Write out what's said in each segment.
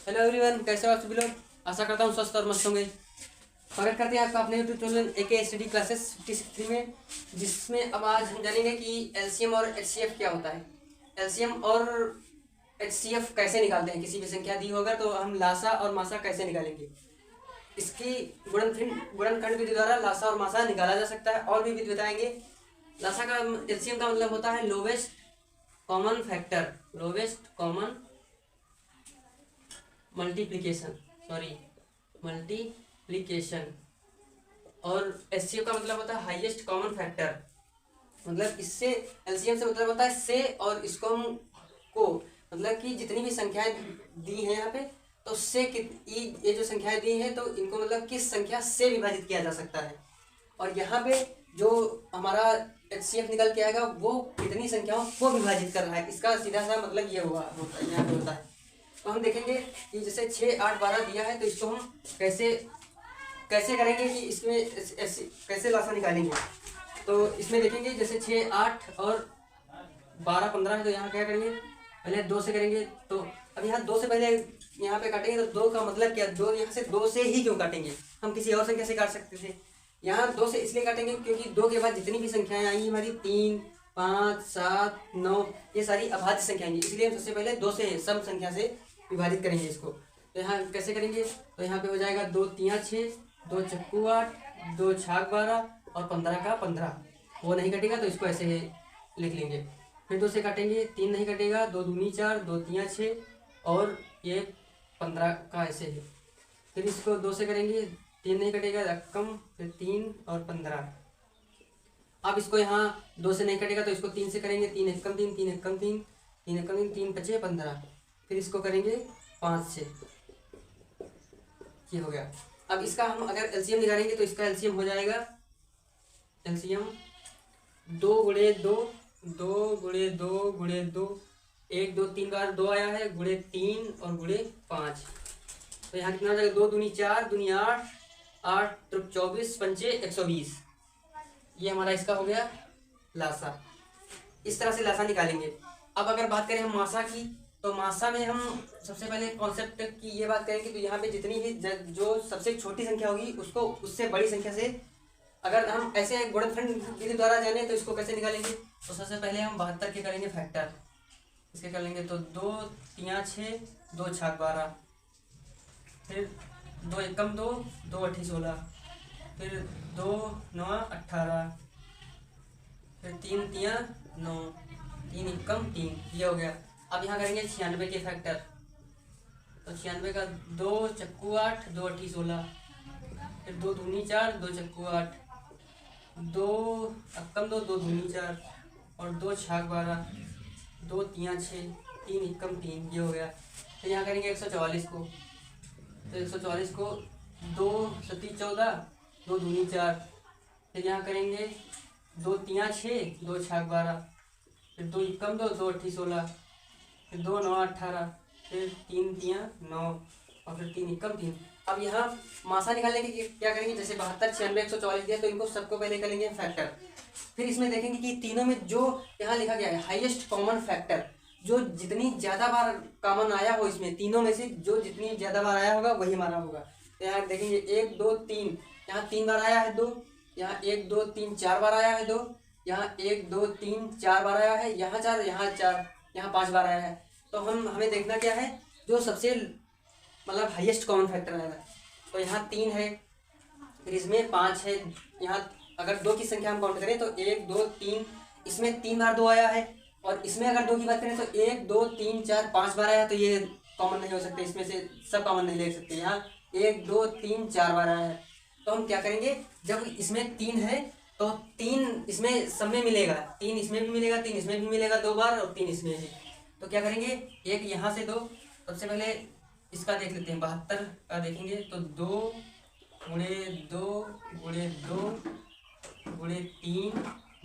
Hello everyone, कैसे हो आप सभी लोग। आशा करता हूँ स्वस्थ और मस्त होंगे। स्वागत करते हैं आपका अपने YouTube channel AK study classes 53 में, जिसमें अब आज हम जानेंगे कि LCM और HCF क्या होता है। LCM और HCF कैसे निकालते हैं। किसी भी संख्या दी होगा तो हम लासा और मासा कैसे निकालेंगे। इसकी गुणनखंड विधि द्वारा लासा और मासा निकाला जा सकता है। और भी विधि बताएंगे। लासा का LCM का मतलब होता है lowest common factor, lowest common multiplication. और HCF का मतलब होता है हाईएस्ट कॉमन फैक्टर। मतलब इससे LCM से मतलब होता है से और इसको को मतलब कि जितनी भी संख्याएं दी हैं यहाँ पे तो से ये जो संख्याएं दी हैं तो इनको मतलब किस संख्या से विभाजित किया जा सकता है। और यहाँ पे जो हमारा HCF निकल के आएगा वो कितनी संख्याओं को विभाजित कर रहा है, इसका सीधा सा मतलब ये होगा यहाँ पे होता है। तो हम देखेंगे कि जैसे 6, 8, 12 दिया है तो इसको हम कैसे करेंगे कि इसमें कैसे लासा निकालेंगे। तो इसमें देखेंगे जैसे 6, 8 और 12, 15 है तो यहाँ क्या करेंगे, पहले 2 से करेंगे। तो अब यहाँ 2 से पहले यहाँ पे काटेंगे तो 2 का मतलब क्या, 2 यहाँ से 2 से ही क्यों काटेंगे, हम किसी और संख्या से काट सकते थे। यहाँ 2 से इसलिए काटेंगे क्योंकि 2 के बाद जितनी भी संख्याएं आएंगी हमारी 3, 5, 7, 9 ये सारी अभाज्य संख्या आएंगी, इसलिए हम सबसे पहले 2 से सम संख्या से विभाजित करेंगे इसको। तो यहाँ कैसे करेंगे, तो यहाँ पे हो जाएगा 2 3 6, 2 चक्कू 8, 2 छाक 12 और 15 का 15। वो नहीं कटेगा तो इसको ऐसे लिख लेंगे। फिर 2 से काटेंगे, 3 नहीं कटेगा, 2 दूनी 4, 2 3 6 और ये 15 का ऐसे है। फिर इसको 2 से करेंगे, 3 नहीं कटेगा, रकम, फिर 3 और 15। अब इसको यहाँ 2 से नहीं कटेगा तो इसको 3 से करेंगे, 3 एकम 3, 3 एकम 3, 3 एकम 3, 3 5 15। फिर इसको करेंगे 5 से, ये हो गया। अब इसका हम अगर LCM निकालेंगे तो इसका LCM हो जाएगा, LCM 2 गुणे 2, 2 गुणे 2 गुणे 2, 1 2 3 बार 2 आया है, गुणे 3 और गुणे 5। तो यहाँ कितना हो जाएगा, 2 दूनी 4, दूनी 8, 8 त्रिक 24, पंचे 120। ये हमारा इसका हो गया लासा। इस तरह से लासा निकालेंगे। अब अगर बात करें हम मासा की, तो मासा में हम सबसे पहले कॉन्सेप्ट की ये बात करेंगे। तो यहाँ पे जितनी भी जो सबसे छोटी संख्या होगी उसको उससे बड़ी संख्या से अगर हम ऐसे गुणनखंड विधि द्वारा जाने तो इसको कैसे निकालेंगे। तो सबसे पहले हम 72 के करेंगे फैक्टर, इसके कर लेंगे। तो 2 3 6, 2 छाक 12, फिर 2 एकम 2, 2 अठी 16, फिर 2 9 18, फिर 3 3 9, 3 एकम 3, ये हो गया। अब यहाँ करेंगे 96 के फैक्टर। तो 96 का 2 चक्कू 8, 2 अठी 16, फिर 2 दूनी 4, 2 चक्कू 8, 2 अक्कम 2, 2 दूनी 4 और 2 छाक 12, 2 3 6, 3 एकम 3, ये हो गया। फिर यहाँ करेंगे 144 को। तो 144 को 2 सती 14, 2 दूनी 4, फिर यहाँ करेंगे 2 3 6, 2 छाक 12, फिर 2 एकम 2, 2 अठी 16, फिर 2 9 18, फिर 3 3 9 और फिर 3 एकम 3। अब यहाँ मासा निकालने के क्या करेंगे, जैसे 72 96 144 दिया तो इनको सबको पहले करेंगे फैक्टर। फिर इसमें देखेंगे कि तीनों में जो यहाँ लिखा गया है हाईएस्ट कॉमन फैक्टर, जो जितनी ज़्यादा बार कॉमन आया हो, इसमें तीनों में से जो जितनी ज़्यादा बार आया होगा वही हमारा होगा। तो यहाँ देखेंगे 1 2 3, यहाँ 3 बार आया है 2, यहाँ 1 2 3 4 बार आया है 2, यहाँ 1 2 3 4 बार आया है, यहाँ 4, यहाँ 4, यहाँ 5 बार आया है। तो हमें देखना क्या है, जो सबसे मतलब हाईएस्ट कॉमन फैक्टर आएगा। तो यहाँ 3 है, फिर इसमें 5 है। यहाँ अगर 2 की संख्या हम काउंट करें तो 1 2 3, इसमें 3 बार 2 आया है। और इसमें अगर 2 की बात करें तो 1 2 3 4 5 बार आया, तो ये कॉमन नहीं हो सकते, इसमें से सब कॉमन नहीं ले सकते। यहाँ 1 2 3 4 बार आया है। तो हम क्या करेंगे, जब इसमें 3 है तो 3 इसमें सब में मिलेगा, 3 इसमें भी मिलेगा, 3 इसमें भी मिलेगा 2 बार और 3 इसमें है। तो क्या करेंगे, एक यहाँ से 2, सबसे पहले इसका देख लेते हैं। 72 का देखेंगे तो 2 गुणे 2 गुणे 2 गुणे 3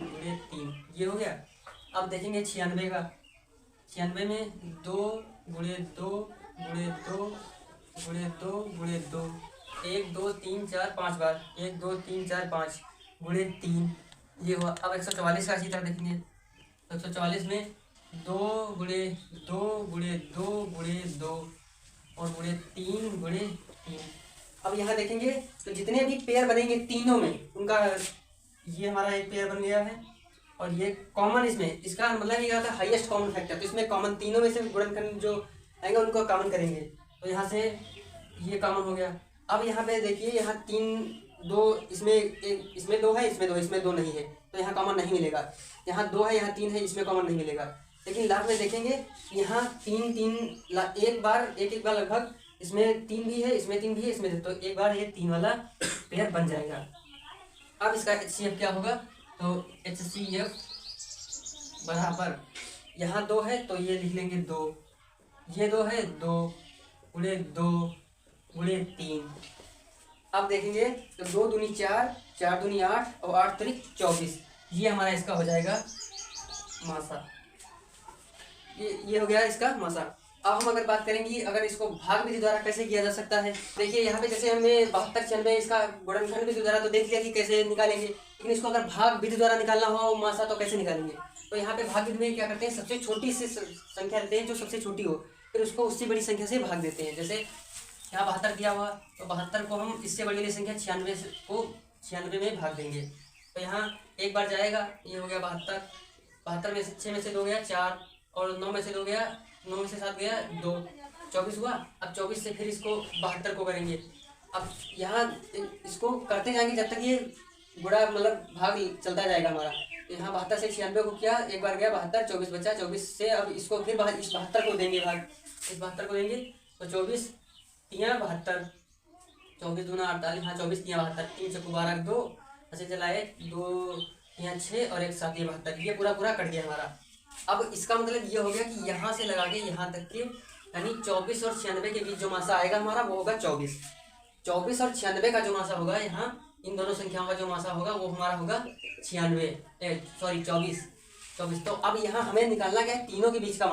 गुणे 3, ये हो गया। अब देखेंगे 96 का। 96 में 2 गुणे 2 गुणे 2 गुणे 2 गुणे 2, 1 2 3 4 5 बार, 1 2 3 4 5 गुणे 3, ये हुआ। अब 144 का इसी तरह देखेंगे। 144 में 2 गुणे 2 गुणे 2 गुणे 2 और गुणे 3 गुणे 3। अब यहाँ देखेंगे तो जितने भी पेयर बनेंगे तीनों में उनका, ये हमारा एक पेयर बन गया है और ये कॉमन, इसमें इसका मतलब ये आता है हाईएस्ट कॉमन फैक्टर, तो इसमें कॉमन तीनों में से गुणनखंड जो आएंगे उनको कॉमन करेंगे, तो यहाँ से ये कॉमन हो गया। अब यहाँ पे देखिए, यहाँ 3 2 इसमें एक, इसमें 2 है, इसमें 2 नहीं है, तो यहाँ कॉमन नहीं मिलेगा। यहाँ 2 है, यहाँ 3 है, इसमें कॉमन नहीं मिलेगा। लेकिन लास्ट में देखेंगे यहाँ 3 एक बार लगभग इसमें 3 भी है, इसमें 3 भी है, इसमें, तो एक बार ये 3 वाला पेयर बन जाएगा। अब इसका HCF क्या होगा, तो HCF बराबर यहाँ 2 है तो ये लिख लेंगे 2, ये 2 है, 2 गुणे 2 गुणे 3। अब देखेंगे तो 2 दूनी 4, 4 दूनी 8 और 8 त्रिक 24, ये हमारा इसका हो जाएगा मासा। ये हो गया इसका मासा। अब हम अगर बात करेंगे अगर इसको भाग विधि द्वारा कैसे किया जा सकता है, देखिए यहाँ पे जैसे हमने 72 96 इसका गुणनखंड विधि द्वारा तो देख लिया कि कैसे निकालेंगे, लेकिन इसको अगर भाग विधि द्वारा निकालना हो मासा तो कैसे निकालेंगे। तो यहाँ पे भाग विधि में क्या करते हैं, सबसे छोटी सी संख्या लेते हैं जो सबसे छोटी हो, फिर उसको उससे बड़ी संख्या से भाग देते हैं। जैसे यहाँ 72 दिया हुआ, तो 72 को हम इससे बड़ी वाली संख्या 96 को 96 में भाग देंगे। तो यहाँ एक बार जाएगा, ये हो गया 72, 72 में से 6 में से 2 गया 4, और 9 में से 2 गया, 9 में से 7 गया 2, 24 हुआ। अब 24 से फिर इसको 72 को करेंगे। अब यहाँ इसको करते जाएंगे जब तक ये गुणा मतलब भाग चलता जाएगा हमारा। तो यहाँ 72 से 96 को किया, एक बार गया 72, 24 बचा, 24 से अब इसको फिर इस 72 को देंगे भाग, इस 72 को देंगे, तो 24 3 72, 24 दूना 48, हाँ 24 3 72, 3 चक्कू 12 2 ऐसे चलाए, 2 यहाँ 6 और 1 7 ये 72, ये पूरा कट गया हमारा। अब इसका मतलब ये हो गया कि यहाँ से लगा के यहाँ तक के, यानी 24 और 96 के बीच जो मासा आएगा हमारा वो होगा 24। 24 और 96 का जो मासा होगा, यहाँ इन दोनों संख्याओं का जो मासा होगा वो हमारा होगा 24। तो अब यहाँ हमें निकालना क्या है, तीनों के बीच का